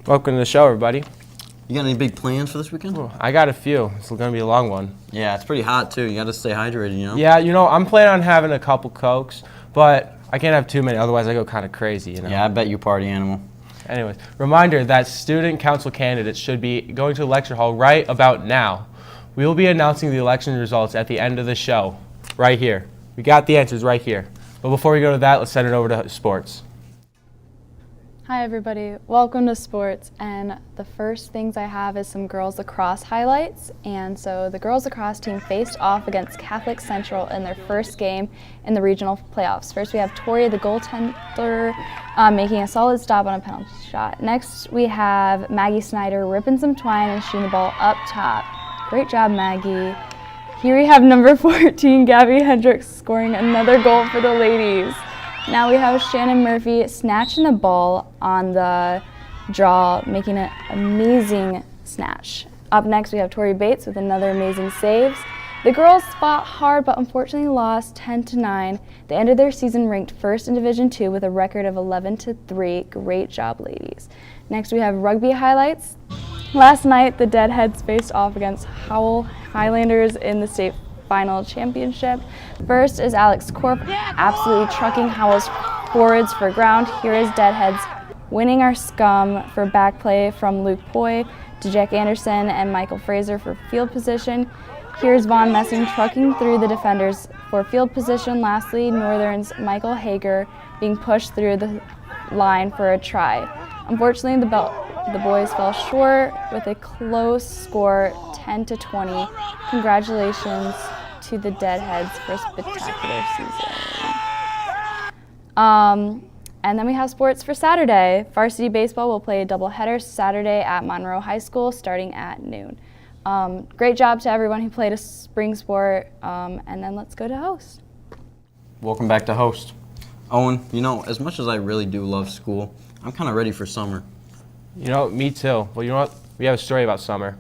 Welcome to the show, everybody. You got any big plans for this weekend? I got a few. It's going to be a long one. Yeah, it's pretty hot too. You got to stay hydrated, you know? Yeah, I'm planning on having a couple Cokes, but I can't have too many, otherwise I go kind of crazy, Yeah, I bet you party animal. Anyways, reminder that student council candidates should be going to the lecture hall right about now. We will be announcing the election results at the end of the show, right here. We got the answers right here. But before we go to that, let's send it over to sports. Hi everybody, welcome to sports, and the first things I have is some girls lacrosse highlights. And so the girls lacrosse team faced off against Catholic Central in their first game in the regional playoffs. First we have Tori, the goaltender, making a solid stop on a penalty shot. Next we have Maggie Snyder ripping some twine and shooting the ball up top. Great job, Maggie. Here we have number 14, Gabby Hendricks, scoring another goal for the ladies. Now we have Shannon Murphy snatching the ball on the draw, making an amazing snatch. Up next we have Tori Bates with another amazing saves. The girls fought hard but unfortunately lost 10-9. They ended their season ranked first in Division II with a record of 11-3. Great job, ladies. Next we have rugby highlights. Last night the Deadheads faced off against Howell Highlanders in the state final championship. First is Alex Corp absolutely trucking Howell's forwards for ground. Here is Deadheads winning our scum for back play from Luke Poy to Jack Anderson and Michael Fraser for field position. Here's Vaughn Messing trucking through the defenders for field position. Lastly, Northern's Michael Hager being pushed through the line for a try. Unfortunately, the boys fell short with a close score, 10-20. Congratulations to the Deadheads for a spectacular season. And then we have sports for Saturday. Varsity baseball will play a doubleheader Saturday at Monroe High School starting at noon. Great job to everyone who played a spring sport, and then let's go to host. Welcome back to host. Owen, as much as I really do love school, I'm kind of ready for summer. Me too. Well, you know what? We have a story about summer.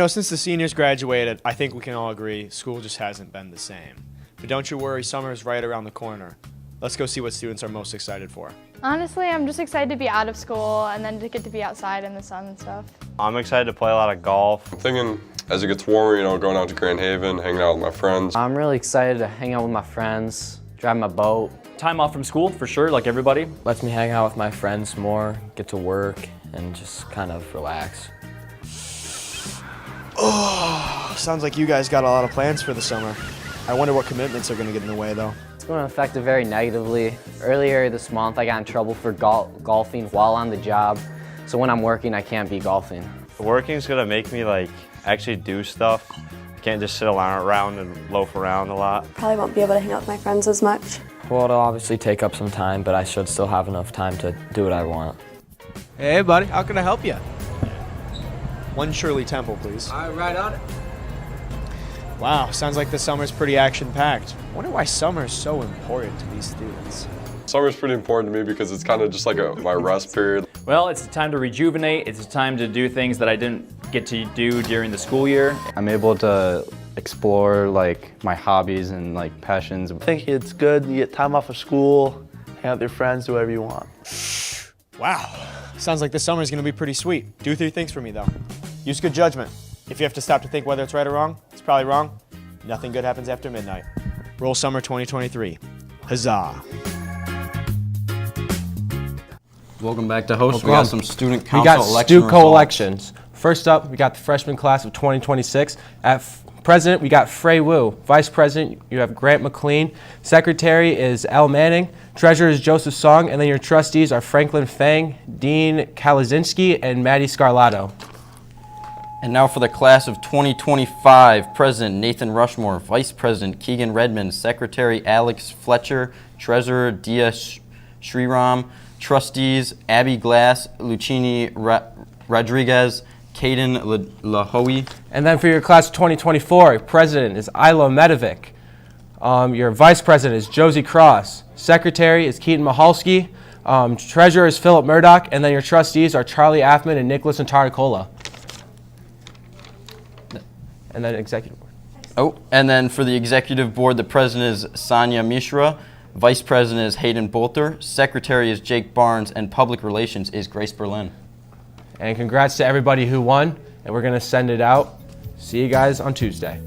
Since the seniors graduated, I think we can all agree school just hasn't been the same. But don't you worry, summer is right around the corner. Let's go see what students are most excited for. Honestly, I'm just excited to be out of school and then to get to be outside in the sun and stuff. I'm excited to play a lot of golf. I'm thinking as it gets warmer, going out to Grand Haven, hanging out with my friends. I'm really excited to hang out with my friends, drive my boat. Time off from school, for sure, like everybody. Lets me hang out with my friends more, get to work, and just kind of relax. Oh, sounds like you guys got a lot of plans for the summer. I wonder what commitments are going to get in the way, though. It's going to affect it very negatively. Earlier this month, I got in trouble for golfing while on the job. So when I'm working, I can't be golfing. Working's gonna make me actually do stuff. I can't just sit around and loaf around a lot. Probably won't be able to hang out with my friends as much. Well, it'll obviously take up some time, but I should still have enough time to do what I want. Hey, buddy, how can I help you? One Shirley Temple, please. All right on it. Wow, sounds like the summer's pretty action-packed. I wonder why summer is so important to these students. Summer's pretty important to me because it's kind of just like my rest period. Well, it's a time to rejuvenate. It's a time to do things that I didn't get to do during the school year. I'm able to explore my hobbies and passions. I think it's good. You get time off of school, hang out with your friends, do whatever you want. Wow, sounds like this summer's gonna be pretty sweet. Do 3 things for me though. Use good judgment. If you have to stop to think whether it's right or wrong, it's probably wrong. Nothing good happens after midnight. Roll Summer 2023. Huzzah. Welcome back to host. Welcome. We got some student council We got election StuCo results. elections. First up, we got the freshman class of 2026. At President, we got Frey Wu. Vice President, you have Grant McLean. Secretary is Al Manning. Treasurer is Joseph Song. And then your trustees are Franklin Fang, Dean Kalazinski, and Maddie Scarlato. And now for the class of 2025, President Nathan Rushmore, Vice President Keegan Redmond, Secretary Alex Fletcher, Treasurer Dia Sriram, Trustees Abby Glass, Lucini Rodriguez, Caden Lahoe. And then for your class of 2024, President is Ilo Medovic. Your Vice President is Josie Cross. Secretary is Keaton Mahalski. Treasurer is Philip Murdoch, and then your trustees are Charlie Affman and Nicholas Antaricola. And then executive board. Oh, and then for the executive board, the president is Sanya Mishra, vice president is Hayden Bolter, secretary is Jake Barnes, and public relations is Grace Berlin. And congrats to everybody who won, and we're going to send it out. See you guys on Tuesday.